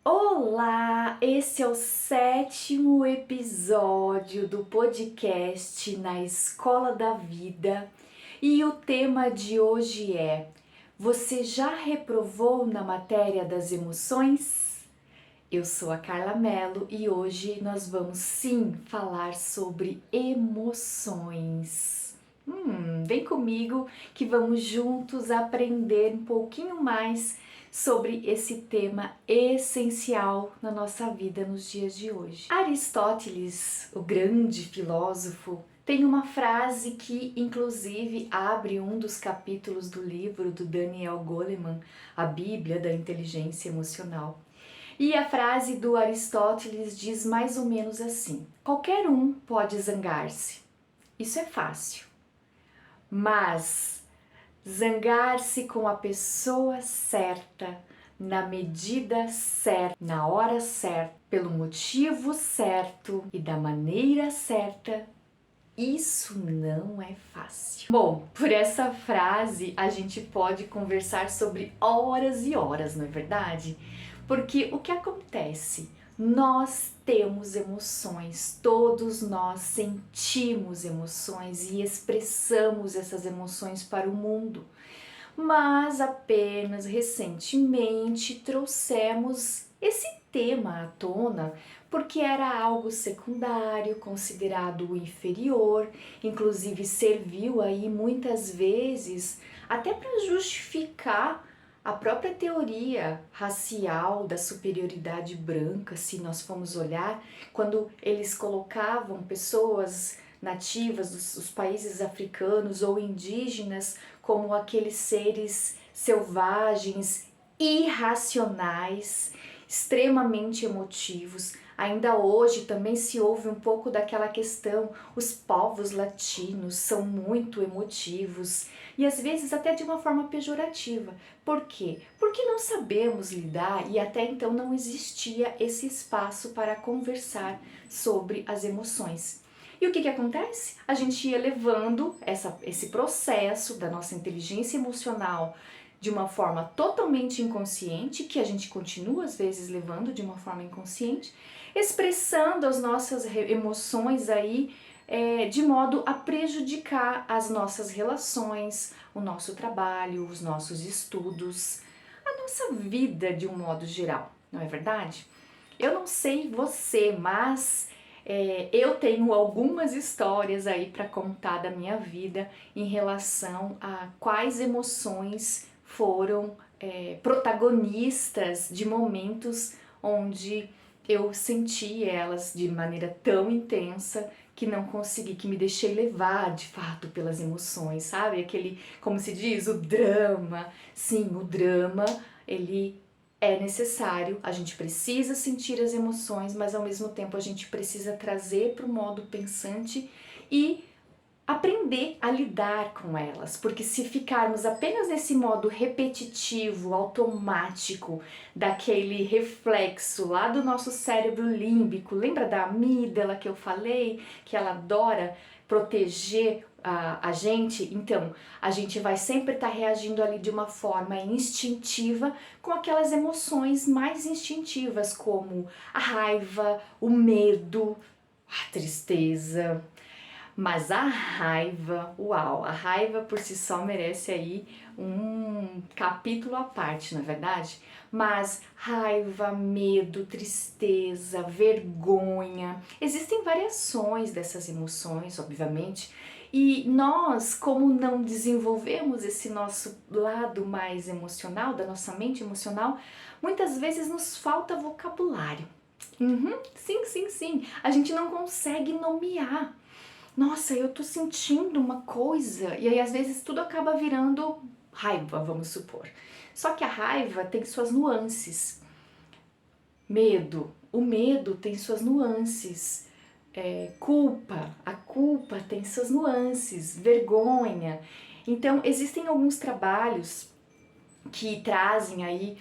Olá, esse é o 7º episódio do podcast Na Escola da Vida e o tema de hoje é: você já reprovou na matéria das emoções? Eu sou a Carla Mello e hoje nós vamos sim falar sobre emoções. Vem comigo que vamos juntos aprender um pouquinho mais sobre esse tema essencial na nossa vida nos dias de hoje. Aristóteles, o grande filósofo, tem uma frase que inclusive abre um dos capítulos do livro do Daniel Goleman, A Bíblia da Inteligência Emocional. E a frase do Aristóteles diz mais ou menos assim: qualquer um pode zangar-se. Isso é fácil. Mas zangar-se com a pessoa certa, na medida certa, na hora certa, pelo motivo certo e da maneira certa, isso não é fácil. Bom, por essa frase a gente pode conversar sobre horas e horas, não é verdade? Porque o que acontece? Nós temos emoções, todos nós sentimos emoções e expressamos essas emoções para o mundo. Mas apenas recentemente trouxemos esse tema à tona porque era algo secundário, considerado inferior, inclusive serviu aí muitas vezes até para justificar a própria teoria racial da superioridade branca, se nós formos olhar, quando eles colocavam pessoas nativas dos países africanos ou indígenas como aqueles seres selvagens, irracionais, extremamente emotivos. Ainda hoje também se ouve um pouco daquela questão, os povos latinos são muito emotivos e às vezes até de uma forma pejorativa. Por quê? Porque não sabemos lidar e até então não existia esse espaço para conversar sobre as emoções. E o que acontece? A gente ia levando esse processo da nossa inteligência emocional de uma forma totalmente inconsciente, que a gente continua às vezes levando de uma forma inconsciente, expressando as nossas emoções aí de modo a prejudicar as nossas relações, o nosso trabalho, os nossos estudos, a nossa vida de um modo geral, não é verdade? Eu não sei você, mas eu tenho algumas histórias aí para contar da minha vida em relação a quais emoções foram protagonistas de momentos onde eu senti elas de maneira tão intensa que não consegui, que me deixei levar de fato pelas emoções, sabe? Aquele, como se diz, o drama. Sim, o drama, ele é necessário, a gente precisa sentir as emoções, mas ao mesmo tempo a gente precisa trazer para o modo pensante e aprender a lidar com elas, porque se ficarmos apenas nesse modo repetitivo, automático, daquele reflexo lá do nosso cérebro límbico, lembra da amígdala que eu falei, que ela adora proteger a gente? Então, a gente vai sempre estar reagindo ali de uma forma instintiva com aquelas emoções mais instintivas, como a raiva, o medo, a tristeza. Mas a raiva, uau, a raiva por si só merece aí um capítulo à parte, não é verdade? Mas raiva, medo, tristeza, vergonha, existem variações dessas emoções, obviamente, e nós, como não desenvolvemos esse nosso lado mais emocional, da nossa mente emocional, muitas vezes nos falta vocabulário. Sim, sim, sim, a gente não consegue nomear. Nossa, eu tô sentindo uma coisa, e aí às vezes tudo acaba virando raiva, vamos supor. Só que a raiva tem suas nuances. Medo, o medo tem suas nuances. Culpa, a culpa tem suas nuances. Vergonha. Então, existem alguns trabalhos que trazem aí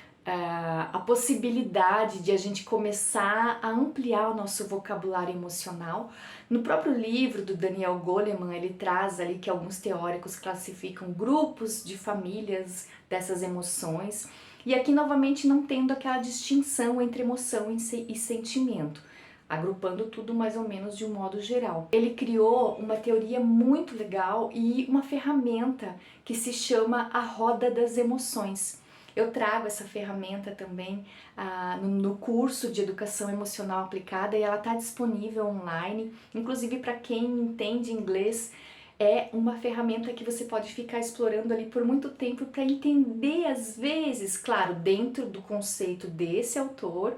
a possibilidade de a gente começar a ampliar o nosso vocabulário emocional. No próprio livro do Daniel Goleman, ele traz ali que alguns teóricos classificam grupos de famílias dessas emoções. E aqui novamente não tendo aquela distinção entre emoção e sentimento, agrupando tudo mais ou menos de um modo geral. Ele criou uma teoria muito legal e uma ferramenta que se chama a roda das emoções. Eu trago essa ferramenta também no curso de Educação Emocional Aplicada e ela está disponível online, inclusive para quem entende inglês. É uma ferramenta que você pode ficar explorando ali por muito tempo para entender, às vezes, claro, dentro do conceito desse autor,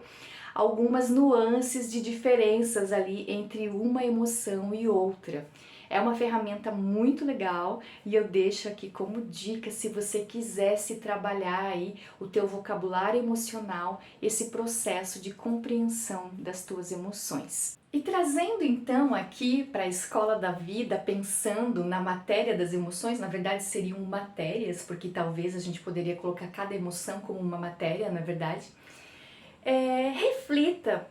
algumas nuances de diferenças ali entre uma emoção e outra. É uma ferramenta muito legal e eu deixo aqui como dica se você quisesse trabalhar aí o teu vocabulário emocional, esse processo de compreensão das tuas emoções. E trazendo então aqui para a escola da vida, pensando na matéria das emoções, na verdade seriam matérias, porque talvez a gente poderia colocar cada emoção como uma matéria, na verdade. Reflita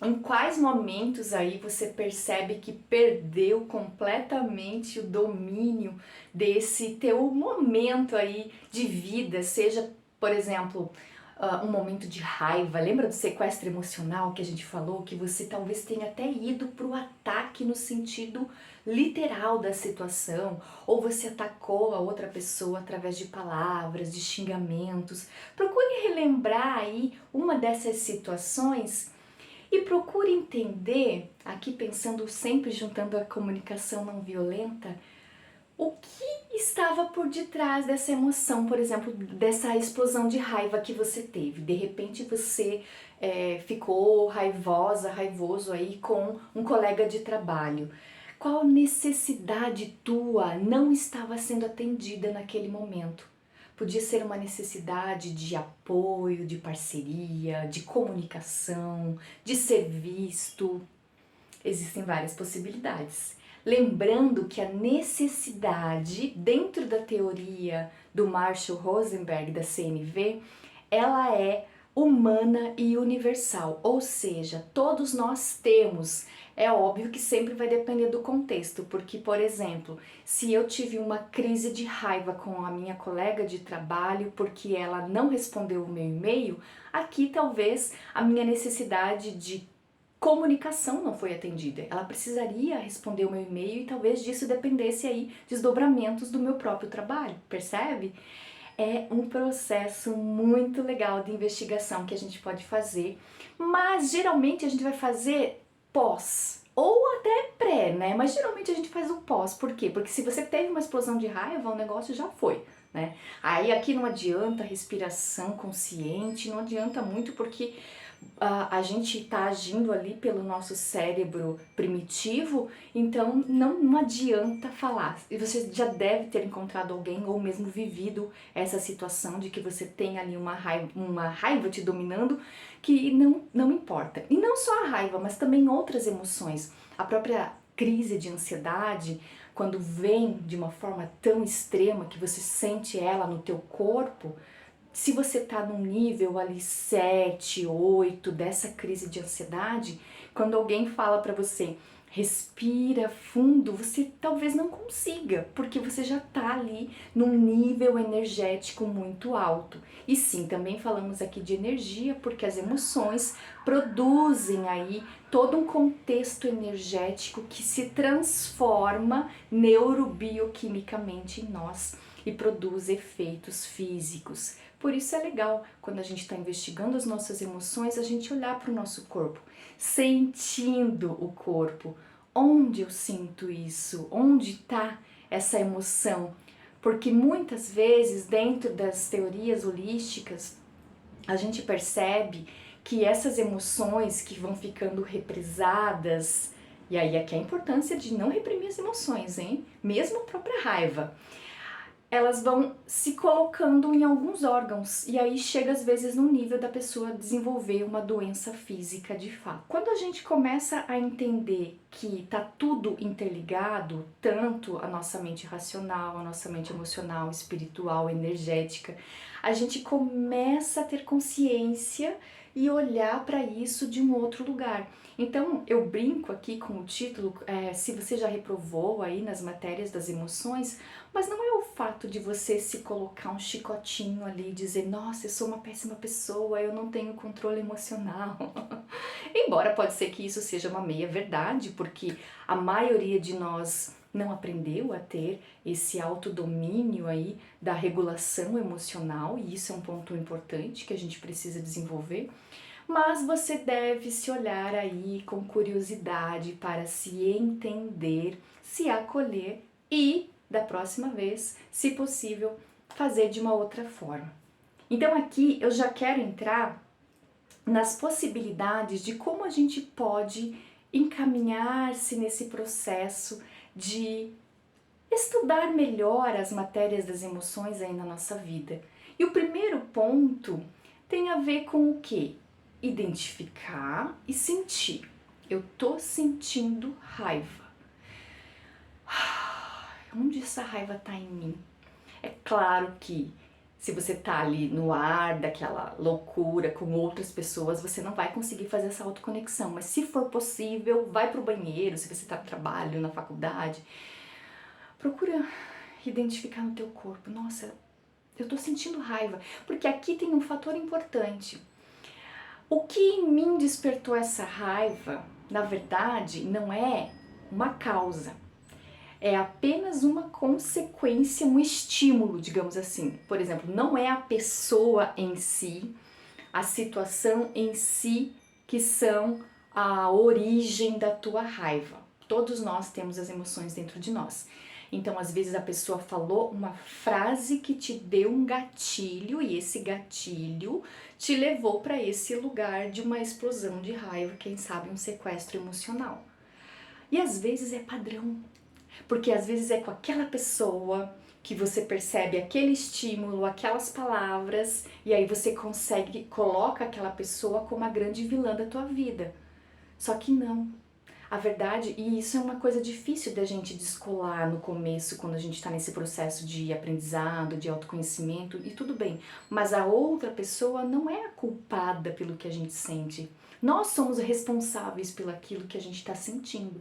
em quais momentos aí você percebe que perdeu completamente o domínio desse teu momento aí de vida, seja, por exemplo, um momento de raiva. Lembra do sequestro emocional que a gente falou? Que você talvez tenha até ido para o ataque no sentido literal da situação, ou você atacou a outra pessoa através de palavras, de xingamentos. Procure relembrar aí uma dessas situações e procure entender, aqui pensando sempre juntando a comunicação não violenta, o que estava por detrás dessa emoção, por exemplo, dessa explosão de raiva que você teve. De repente você ficou raivosa, raivoso aí com um colega de trabalho. Qual necessidade tua não estava sendo atendida naquele momento? Podia ser uma necessidade de apoio, de parceria, de comunicação, de ser visto. Existem várias possibilidades. Lembrando que a necessidade, dentro da teoria do Marshall Rosenberg da CNV, ela é humana e universal, ou seja, todos nós temos. É óbvio que sempre vai depender do contexto, porque, por exemplo, se eu tive uma crise de raiva com a minha colega de trabalho porque ela não respondeu o meu e-mail, aqui talvez a minha necessidade de comunicação não foi atendida. Ela precisaria responder o meu e-mail e talvez disso dependesse aí desdobramentos do meu próprio trabalho, percebe? É um processo muito legal de investigação que a gente pode fazer, mas geralmente a gente vai fazer pós ou até pré, né? Mas geralmente a gente faz o pós, por quê? Porque se você teve uma explosão de raiva, o negócio já foi, né? Aí aqui não adianta respiração consciente, não adianta muito porque a gente está agindo ali pelo nosso cérebro primitivo, então não adianta falar. E você já deve ter encontrado alguém ou mesmo vivido essa situação de que você tem ali uma raiva te dominando que não importa. E não só a raiva, mas também outras emoções. A própria crise de ansiedade, quando vem de uma forma tão extrema que você sente ela no teu corpo, se você tá num nível ali 7, 8 dessa crise de ansiedade, quando alguém fala pra você, respira fundo, você talvez não consiga, porque você já tá ali num nível energético muito alto. E sim, também falamos aqui de energia, porque as emoções produzem aí todo um contexto energético que se transforma neurobioquimicamente em nós e produz efeitos físicos. Por isso é legal, quando a gente está investigando as nossas emoções, a gente olhar para o nosso corpo, sentindo o corpo. Onde eu sinto isso? Onde está essa emoção? Porque muitas vezes, dentro das teorias holísticas, a gente percebe que essas emoções que vão ficando represadas, e aí aqui a importância de não reprimir as emoções, hein? Mesmo a própria raiva, elas vão se colocando em alguns órgãos e aí chega às vezes no nível da pessoa desenvolver uma doença física de fato. Quando a gente começa a entender que tá tudo interligado, tanto a nossa mente racional, a nossa mente emocional, espiritual, energética, a gente começa a ter consciência e olhar para isso de um outro lugar. Então eu brinco aqui com o título, se você já reprovou aí nas matérias das emoções, mas não é o fato de você se colocar um chicotinho ali e dizer, nossa, eu sou uma péssima pessoa, eu não tenho controle emocional. Embora pode ser que isso seja uma meia verdade, porque a maioria de nós não aprendeu a ter esse autodomínio aí da regulação emocional, e isso é um ponto importante que a gente precisa desenvolver. Mas você deve se olhar aí com curiosidade para se entender, se acolher e, da próxima vez, se possível, fazer de uma outra forma. Então aqui eu já quero entrar nas possibilidades de como a gente pode encaminhar-se nesse processo de estudar melhor as matérias das emoções aí na nossa vida. E o primeiro ponto tem a ver com o quê? Identificar e sentir. Eu tô sentindo raiva. Onde essa raiva tá em mim? É claro que se você tá ali no ar daquela loucura com outras pessoas, você não vai conseguir fazer essa autoconexão. Mas se for possível, vai pro banheiro, se você tá no trabalho, na faculdade, procura identificar no teu corpo. Nossa, eu tô sentindo raiva. Porque aqui tem um fator importante. O que em mim despertou essa raiva, na verdade, não é uma causa. É apenas uma consequência, um estímulo, digamos assim. Por exemplo, não é a pessoa em si, a situação em si que são a origem da tua raiva. Todos nós temos as emoções dentro de nós. Então, às vezes a pessoa falou uma frase que te deu um gatilho e esse gatilho te levou para esse lugar de uma explosão de raiva, quem sabe um sequestro emocional. E às vezes é padrão, porque às vezes é com aquela pessoa que você percebe aquele estímulo, aquelas palavras, e aí você coloca aquela pessoa como a grande vilã da tua vida. Só que não. A verdade, e isso é uma coisa difícil da gente descolar no começo, quando a gente está nesse processo de aprendizado, de autoconhecimento, e tudo bem, mas a outra pessoa não é a culpada pelo que a gente sente. Nós somos responsáveis pelo aquilo que a gente está sentindo.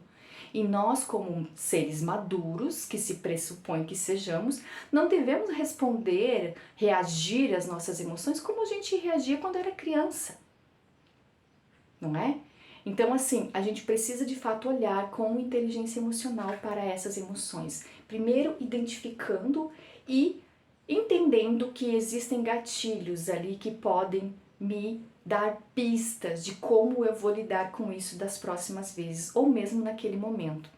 E nós, como seres maduros, que se pressupõe que sejamos, não devemos responder, reagir às nossas emoções como a gente reagia quando era criança, não é? Então, assim, a gente precisa de fato olhar com inteligência emocional para essas emoções. Primeiro, identificando e entendendo que existem gatilhos ali que podem me dar pistas de como eu vou lidar com isso das próximas vezes, ou mesmo naquele momento.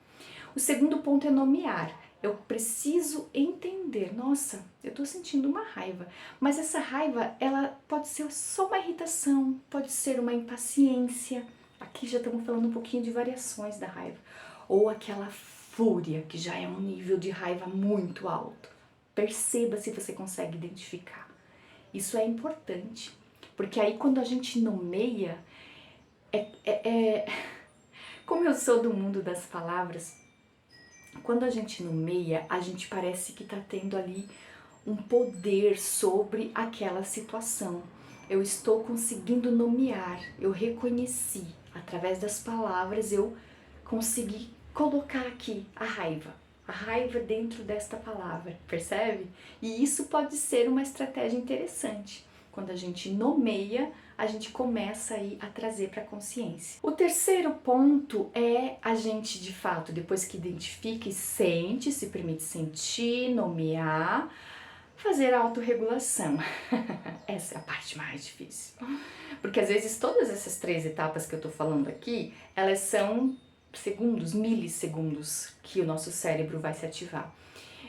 O segundo ponto é nomear. Eu preciso entender, nossa, eu tô sentindo uma raiva, mas essa raiva, ela pode ser só uma irritação, pode ser uma impaciência. Aqui já estamos falando um pouquinho de variações da raiva. Ou aquela fúria, que já é um nível de raiva muito alto. Perceba se você consegue identificar. Isso é importante, porque aí quando a gente nomeia, como eu sou do mundo das palavras, quando a gente nomeia, a gente parece que está tendo ali um poder sobre aquela situação. Eu estou conseguindo nomear, eu reconheci, através das palavras eu consegui colocar aqui a raiva dentro desta palavra, percebe? E isso pode ser uma estratégia interessante. Quando a gente nomeia, a gente começa aí a trazer para a consciência. O terceiro ponto é a gente, de fato, depois que identifica e sente, se permite sentir, nomear, fazer a autorregulação. Essa é a parte mais difícil. Porque às vezes todas essas três etapas que eu tô falando aqui, elas são segundos, milissegundos que o nosso cérebro vai se ativar.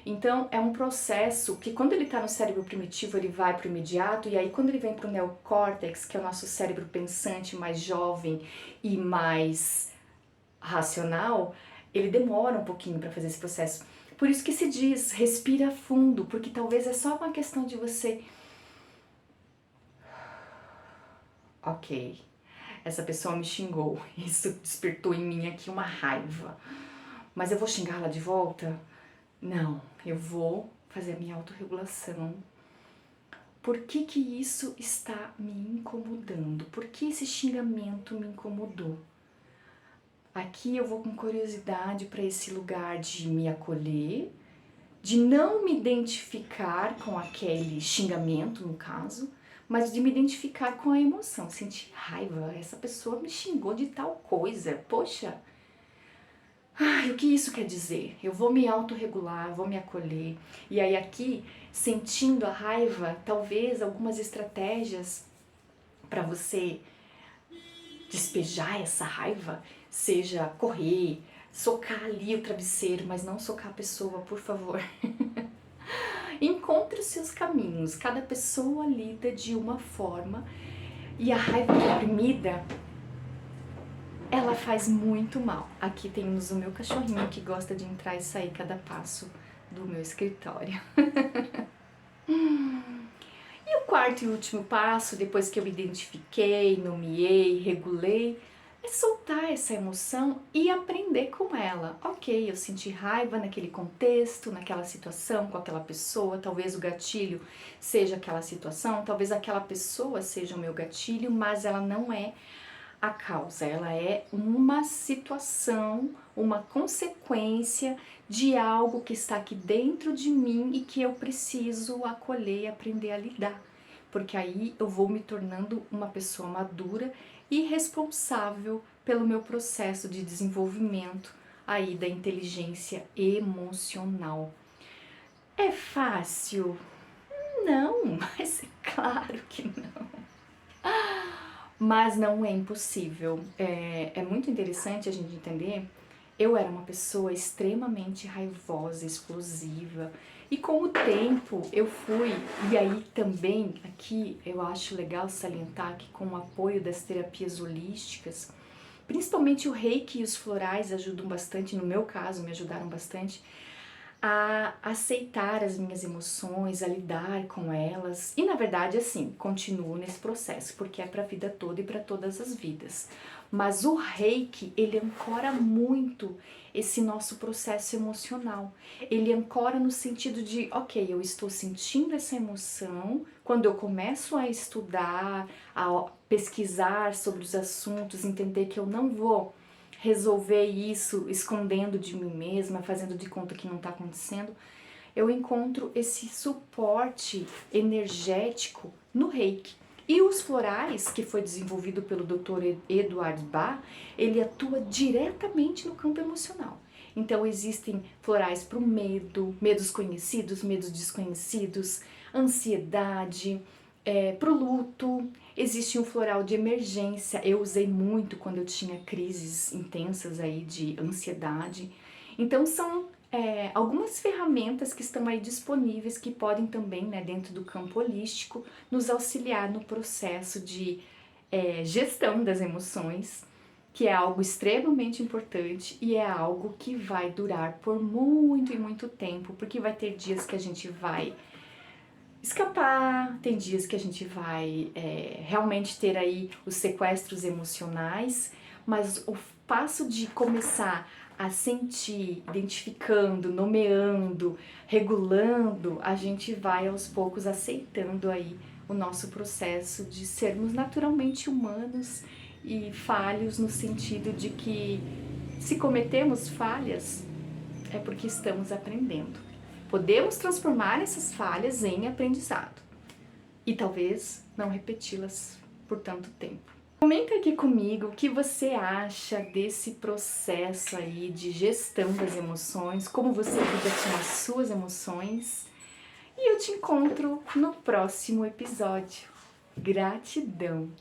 Então é um processo que quando ele está no cérebro primitivo ele vai para o imediato, e aí quando ele vem para o neocórtex, que é o nosso cérebro pensante mais jovem e mais racional, ele demora um pouquinho para fazer esse processo. Por isso que se diz, respira fundo, porque talvez é só uma questão de você... Ok, essa pessoa me xingou, isso despertou em mim aqui uma raiva, mas eu vou xingá-la de volta? Não, eu vou fazer a minha autorregulação, Por que que isso está me incomodando? Por que esse xingamento me incomodou? Aqui eu vou com curiosidade para esse lugar de me acolher, de não me identificar com aquele xingamento, no caso, mas de me identificar com a emoção, sentir raiva, essa pessoa me xingou de tal coisa, poxa, ai, o que isso quer dizer? Eu vou me autorregular, vou me acolher, e aí aqui, sentindo a raiva, talvez algumas estratégias para você despejar essa raiva, seja correr, socar ali o travesseiro, mas não socar a pessoa, por favor. Encontre os seus caminhos, cada pessoa lida de uma forma e a raiva reprimida, ela faz muito mal. Aqui temos o meu cachorrinho que gosta de entrar e sair cada passo do meu escritório. E o quarto e último passo, depois que eu identifiquei, nomeei, regulei, é soltar essa emoção e aprender com ela. Ok, eu senti raiva naquele contexto, naquela situação, com aquela pessoa, talvez o gatilho seja aquela situação, talvez aquela pessoa seja o meu gatilho, mas ela não é a causa, ela é uma situação, uma consequência de algo que está aqui dentro de mim e que eu preciso acolher e aprender a lidar. Porque aí eu vou me tornando uma pessoa madura e responsável pelo meu processo de desenvolvimento aí da inteligência emocional. É fácil? Não, mas é claro que não. Mas não é impossível. É muito interessante a gente entender. Eu era uma pessoa extremamente raivosa, explosiva, e com o tempo eu fui, e aí também aqui eu acho legal salientar que com o apoio das terapias holísticas, principalmente o reiki e os florais ajudam bastante, no meu caso me ajudaram bastante, a aceitar as minhas emoções, a lidar com elas. E na verdade, assim, continuo nesse processo, porque é para a vida toda e para todas as vidas. Mas o Reiki, ele ancora muito esse nosso processo emocional. Ele ancora no sentido de, ok, eu estou sentindo essa emoção, quando eu começo a estudar, a pesquisar sobre os assuntos, entender que eu não vou resolver isso escondendo de mim mesma, fazendo de conta que não está acontecendo, eu encontro esse suporte energético no Reiki. E os florais, que foi desenvolvido pelo Dr. Eduard Bach, ele atua diretamente no campo emocional. Então existem florais para o medo, medos conhecidos, medos desconhecidos, ansiedade, para o luto. Existe um floral de emergência, eu usei muito quando eu tinha crises intensas aí de ansiedade. Então são algumas ferramentas que estão aí disponíveis que podem também, né, dentro do campo holístico, nos auxiliar no processo de gestão das emoções, que é algo extremamente importante e é algo que vai durar por muito e muito tempo, porque vai ter dias que a gente vai escapar, tem dias que a gente vai realmente ter aí os sequestros emocionais, mas o passo de começar a sentir, identificando, nomeando, regulando, a gente vai aos poucos aceitando aí o nosso processo de sermos naturalmente humanos e falhos no sentido de que se cometemos falhas é porque estamos aprendendo. Podemos transformar essas falhas em aprendizado e talvez não repeti-las por tanto tempo. Comenta aqui comigo o que você acha desse processo aí de gestão das emoções, como você lida com as suas emoções, e eu te encontro no próximo episódio. Gratidão!